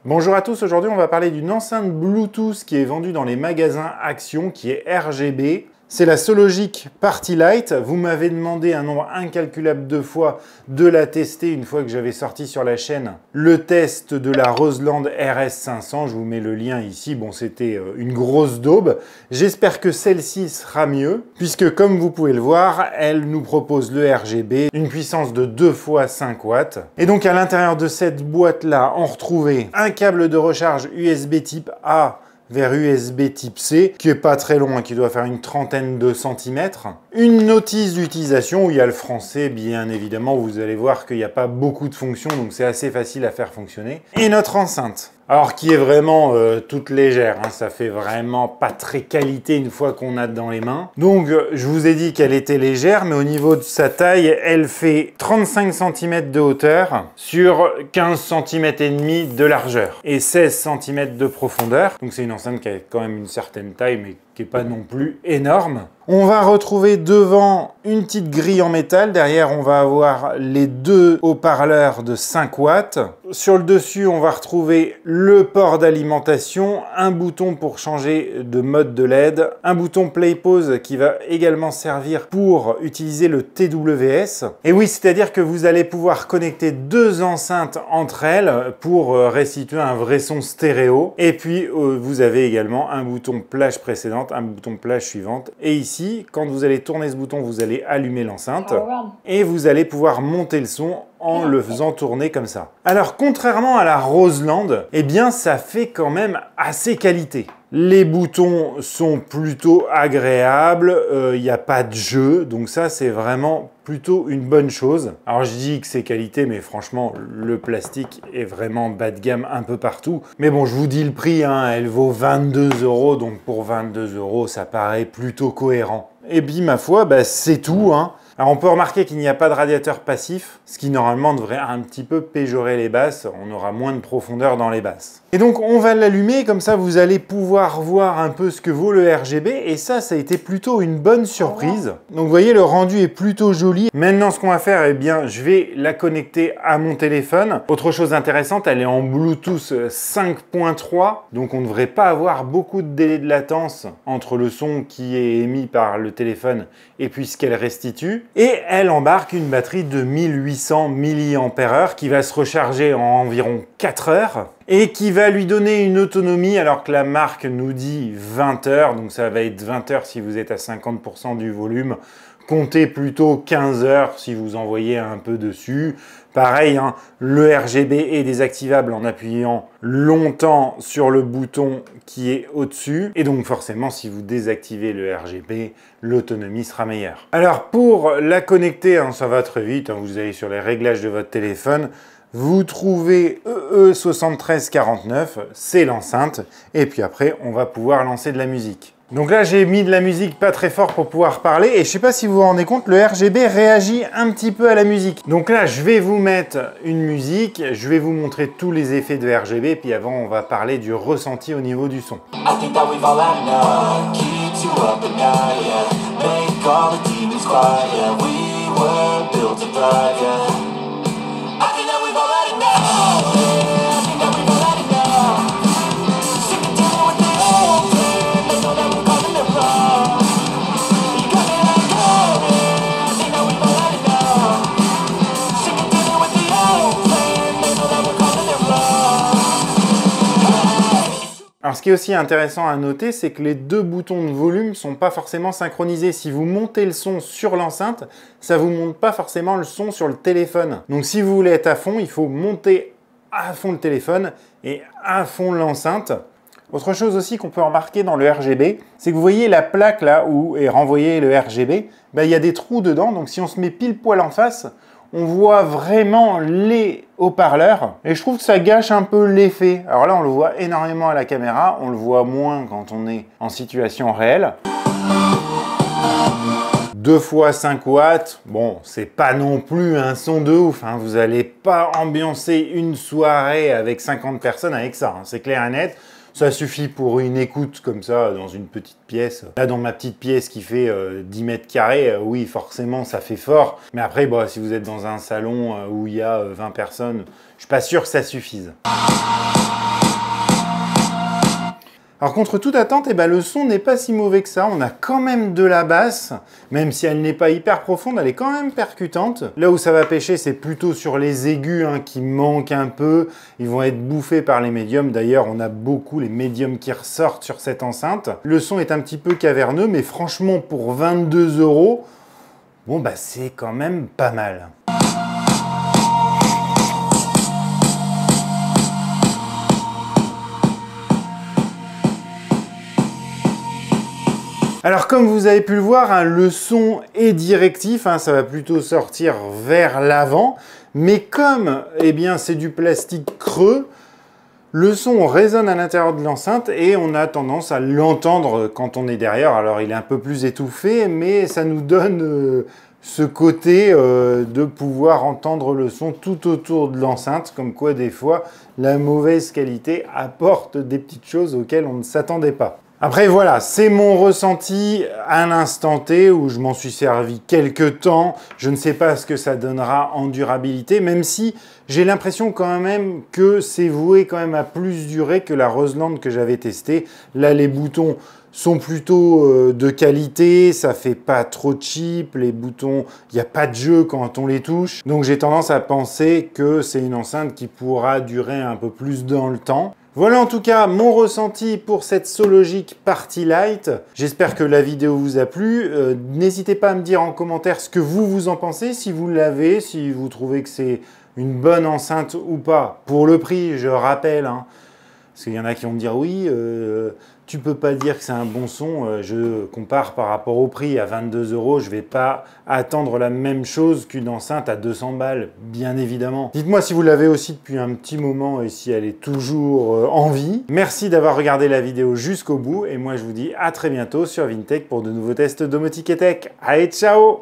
Bonjour à tous, aujourd'hui on va parler d'une enceinte Bluetooth qui est vendue dans les magasins Action, qui est RGB. C'est la Sologic Party Lite. Vous m'avez demandé un nombre incalculable de fois de la tester une fois que j'avais sorti sur la chaîne le test de la Roseland RS500. Je vous mets le lien ici. Bon, c'était une grosse daube. J'espère que celle-ci sera mieux puisque comme vous pouvez le voir, elle nous propose le RGB, une puissance de 2 fois 5 watts. Et donc à l'intérieur de cette boîte-là, on retrouvait un câble de recharge USB type A vers USB type C, qui est pas très long, qui doit faire une trentaine de centimètres. Une notice d'utilisation où il y a le français, bien évidemment. Vous allez voir qu'il n'y a pas beaucoup de fonctions, donc c'est assez facile à faire fonctionner. Et notre enceinte. Alors, qui est vraiment toute légère, hein, ça fait vraiment pas très qualité une fois qu'on a dans les mains. Donc, je vous ai dit qu'elle était légère, mais au niveau de sa taille, elle fait 35 cm de hauteur sur 15 cm et demi de largeur et 16 cm de profondeur. Donc, c'est une enceinte qui a quand même une certaine taille, mais qui n'est pas non plus énorme. On va retrouver devant une petite grille en métal. Derrière, on va avoir les deux haut-parleurs de 5 watts. Sur le dessus, on va retrouver le port d'alimentation, un bouton pour changer de mode de LED, un bouton play pause qui va également servir pour utiliser le TWS. Et oui, c'est-à-dire que vous allez pouvoir connecter deux enceintes entre elles pour restituer un vrai son stéréo. Et puis, vous avez également un bouton plage précédente, un bouton plage suivante. Et ici, quand vous allez tourner ce bouton, vous allez allumer l'enceinte et vous allez pouvoir monter le son en le faisant tourner comme ça. Alors, contrairement à la Roseland, eh bien, ça fait quand même assez qualité. Les boutons sont plutôt agréables, il n'y a pas de jeu, donc ça, c'est vraiment plutôt une bonne chose. Alors, je dis que c'est qualité, mais franchement, le plastique est vraiment bas de gamme un peu partout. Mais bon, je vous dis le prix, hein, elle vaut 22 €, donc pour 22 €, ça paraît plutôt cohérent. Et puis, ma foi, bah, c'est tout, hein. Alors on peut remarquer qu'il n'y a pas de radiateur passif, ce qui normalement devrait un petit peu péjorer les basses, on aura moins de profondeur dans les basses. Et donc on va l'allumer, comme ça vous allez pouvoir voir un peu ce que vaut le RGB, et ça a été plutôt une bonne surprise. Donc vous voyez, le rendu est plutôt joli. Maintenant ce qu'on va faire, eh bien je vais la connecter à mon téléphone. Autre chose intéressante, elle est en Bluetooth 5.3, donc on ne devrait pas avoir beaucoup de délai de latence entre le son qui est émis par le téléphone et puis ce qu'elle restitue. Et elle embarque une batterie de 1800 mAh qui va se recharger en environ 4 heures et qui va lui donner une autonomie alors que la marque nous dit 20 heures. Donc ça va être 20 heures si vous êtes à 50% du volume. Comptez plutôt 15 heures si vous envoyez un peu dessus. Pareil, hein, le RGB est désactivable en appuyant longtemps sur le bouton qui est au-dessus. Et donc forcément, si vous désactivez le RGB, l'autonomie sera meilleure. Alors pour la connecter, hein, ça va très vite. Hein, vous allez sur les réglages de votre téléphone. Vous trouvez EE7349, c'est l'enceinte. Et puis après, on va pouvoir lancer de la musique. Donc là, j'ai mis de la musique pas très fort pour pouvoir parler et je sais pas si vous vous rendez compte, le RGB réagit un petit peu à la musique. Donc là, je vais vous mettre une musique, je vais vous montrer tous les effets de RGB, puis avant, on va parler du ressenti au niveau du son. Alors, ce qui est aussi intéressant à noter, c'est que les deux boutons de volume ne sont pas forcément synchronisés. Si vous montez le son sur l'enceinte, ça ne vous monte pas forcément le son sur le téléphone. Donc, si vous voulez être à fond, il faut monter à fond le téléphone et à fond l'enceinte. Autre chose aussi qu'on peut remarquer dans le RGB, c'est que vous voyez la plaque là où est renvoyé le RGB, ben, il y a des trous dedans. Donc, si on se met pile poil en face, on voit vraiment les haut-parleurs et je trouve que ça gâche un peu l'effet. Alors là, on le voit énormément à la caméra, on le voit moins quand on est en situation réelle. 2 fois 5 watts, bon, c'est pas non plus un son de ouf, hein. Vous n'allez pas ambiancer une soirée avec 50 personnes avec ça, hein. C'est clair et net. Ça suffit pour une écoute comme ça dans une petite pièce. Là, dans ma petite pièce qui fait 10 mètres carrés, oui, forcément, ça fait fort. Mais après, bah, si vous êtes dans un salon où il y a 20 personnes, je suis pas sûr que ça suffise. Alors contre toute attente, eh ben, le son n'est pas si mauvais que ça. On a quand même de la basse, même si elle n'est pas hyper profonde, elle est quand même percutante. Là où ça va pêcher, c'est plutôt sur les aigus hein, qui manquent un peu. Ils vont être bouffés par les médiums. D'ailleurs, on a beaucoup les médiums qui ressortent sur cette enceinte. Le son est un petit peu caverneux, mais franchement, pour 22 €, bon bah c'est quand même pas mal. Alors comme vous avez pu le voir, hein, le son est directif, hein, ça va plutôt sortir vers l'avant, mais comme eh bien, c'est du plastique creux, le son résonne à l'intérieur de l'enceinte et on a tendance à l'entendre quand on est derrière. Alors il est un peu plus étouffé, mais ça nous donne ce côté de pouvoir entendre le son tout autour de l'enceinte, comme quoi des fois la mauvaise qualité apporte des petites choses auxquelles on ne s'attendait pas. Après voilà, c'est mon ressenti à l'instant T où je m'en suis servi quelques temps. Je ne sais pas ce que ça donnera en durabilité, même si j'ai l'impression quand même que c'est voué quand même à plus durer que la Roseland que j'avais testée. Là, les boutons sont plutôt de qualité, ça fait pas trop cheap, les boutons, il n'y a pas de jeu quand on les touche. Donc j'ai tendance à penser que c'est une enceinte qui pourra durer un peu plus dans le temps. Voilà en tout cas mon ressenti pour cette Sologic Party Light. J'espère que la vidéo vous a plu. N'hésitez pas à me dire en commentaire ce que vous en pensez, si vous l'avez, si vous trouvez que c'est une bonne enceinte ou pas. Pour le prix, je rappelle, hein, parce qu'il y en a qui vont me dire oui, tu peux pas dire que c'est un bon son. Je compare par rapport au prix à 22 €. Je vais pas attendre la même chose qu'une enceinte à 200 balles, bien évidemment. Dites-moi si vous l'avez aussi depuis un petit moment et si elle est toujours en vie. Merci d'avoir regardé la vidéo jusqu'au bout et moi je vous dis à très bientôt sur Vintech pour de nouveaux tests domotique et tech. Allez, ciao!